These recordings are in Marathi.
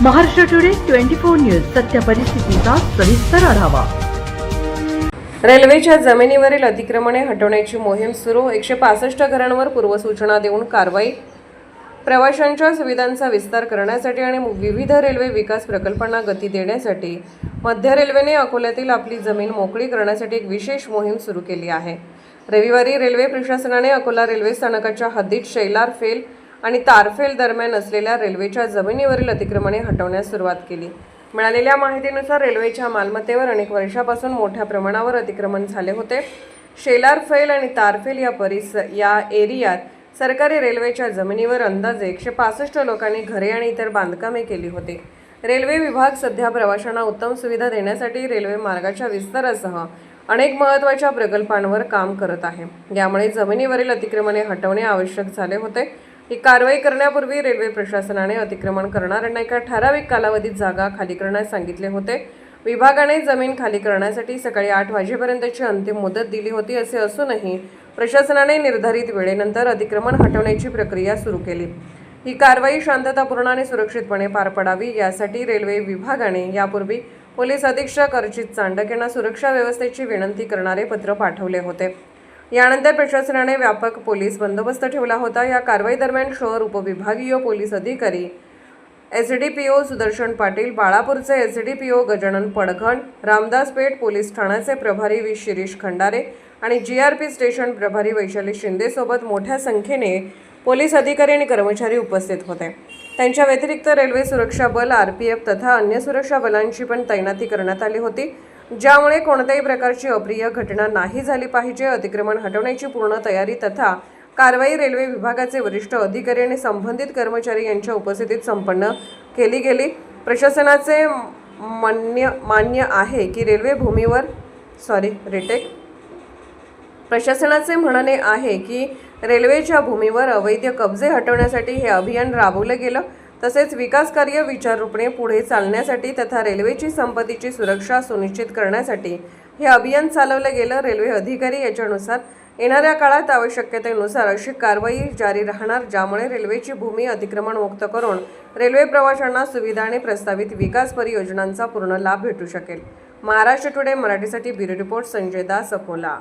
महाराष्ट्र टुडे 24 न्यूज सत्य परिस्थितीचा सविस्तर आढावा। रेल्वेच्या जमिनीवरील अतिक्रमणे हटवण्याची मोहीम सुरू। 165 घरांवर पूर्वसूचना देऊन कारवाई। प्रवाशांच्या सुविधांचा विस्तार करण्यासाठी आणि विविध रेल्वे विकास प्रकल्पांना गती देण्यासाठी मध्य रेल्वेने अकोल्यातील आपली जमीन मोकळी करण्यासाठी एक विशेष मोहीम सुरू केली आहे। रविवारी रेल्वे प्रशासनाने अकोला रेल्वे स्थानकाच्या हद्दीत शैलार फेल आणि तारफेल दरम्यान असलेल्या रेल्वेच्या जमिनीवरील अतिक्रमणे हटवण्यास सुरुवात केली। मिळालेल्या माहितीनुसार रेल्वेच्या मालमत्तेवर अनेक वर्षापासून मोठ्या प्रमाणावर अतिक्रमण झाले होते। शैलार फेल आणि तारफेल या एरियात सरकारी रेल्वेच्या जमिनीवर अंदाजे 165 लोकांनी घरे आणि इतर बांधकामे केली होती। रेल्वे विभाग सध्या प्रवाशांना उत्तम सुविधा देण्यासाठी रेल्वे मार्गाच्या विस्तारासह अनेक महत्त्वाच्या प्रकल्पांवर काम करत आहे। यामुळे जमिनीवरील अतिक्रमणे हटवणे आवश्यक झाले होते। ही कारवाई करण्यापूर्वी रेल्वे प्रशासनाने अतिक्रमण करणाऱ्यांना एका ठराविक कालावधीत जागा खाली करण्यास सांगितले होते। विभागाने जमीन खाली करण्यासाठी सकाळी 8 वाजेपर्यंतची अंतिम मुदत दिली होती। असे असूनही प्रशासनाने निर्धारित वेळेनंतर अतिक्रमण हटवण्याची प्रक्रिया सुरू केली। ही कारवाई शांततापूर्ण आणि सुरक्षितपणे पार पडावी यासाठी रेल्वे विभागाने यापूर्वी पोलीस अधीक्षक अर्चित चांडक यांना सुरक्षा व्यवस्थेची विनंती करणारे पत्र पाठवले होते। यानंतर प्रशासनाने व्यापक पोलीस बंदोबस्त ठेवला होता। या कारवाई दरम्यान शहर उपविभागीय पोलीस अधिकारी एसडीपीओ सुदर्शन पाटील, बाळापूरचे एसडीपीओ गजानन पडघण, रामदासपेठ पोलीस ठाण्याचे प्रभारी वी शिरीष खंडारे आणि जीआरपी स्टेशन प्रभारी वैशाली शिंदे सोबत मोठ्या संख्येने पोलीस अधिकारी आणि कर्मचारी उपस्थित होते। त्यांच्या व्यतिरिक्त रेल्वे सुरक्षा बल, आरपीएफ तथा अन्य सुरक्षा बलांची पण तैनाती करण्यात आली होती, ज्यामुळे कोणत्याही प्रकारची अप्रिय घटना नाही झाली पाहिजे। अतिक्रमण हटवण्याची पूर्ण तयारी तथा कारवाई रेल्वे विभागाचे वरिष्ठ अधिकारी आणि संबंधित कर्मचारी यांच्या उपस्थितीत संपन्न केली गेली। प्रशासनाचे मान्य आहे की रेल्वे भूमीवर प्रशासनाचे म्हणणे आहे की रेल्वेच्या भूमीवर अवैध कब्जे हटवण्यासाठी हे अभियान राबवलं गेलं। तसेच विकास कार्य विचाररूपणे पुढे चालण्यासाठी तथा रेल्वेची संपत्तीची सुरक्षा सुनिश्चित करण्यासाठी हे अभियान चालवलं गेलं। रेल्वे अधिकारी याच्यानुसार येणाऱ्या काळात आवश्यकतेनुसार अशी कारवाई जारी राहणार, ज्यामुळे रेल्वेची भूमी अतिक्रमण मुक्त करून रेल्वे प्रवाशांना सुविधा आणि प्रस्तावित विकास परियोजनांचा पूर्ण लाभ भेटू शकेल। महाराष्ट्र टुडे मराठीसाठी ब्युरो रिपोर्ट संजय दास, अकोला।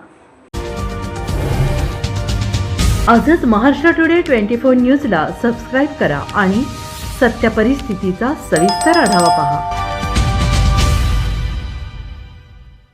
आजच महाराष्ट्र टुडे 24 न्यूजला सबस्क्राईब करा आणि सत्य परिस्थितीचा सविस्तर आढावा पहा।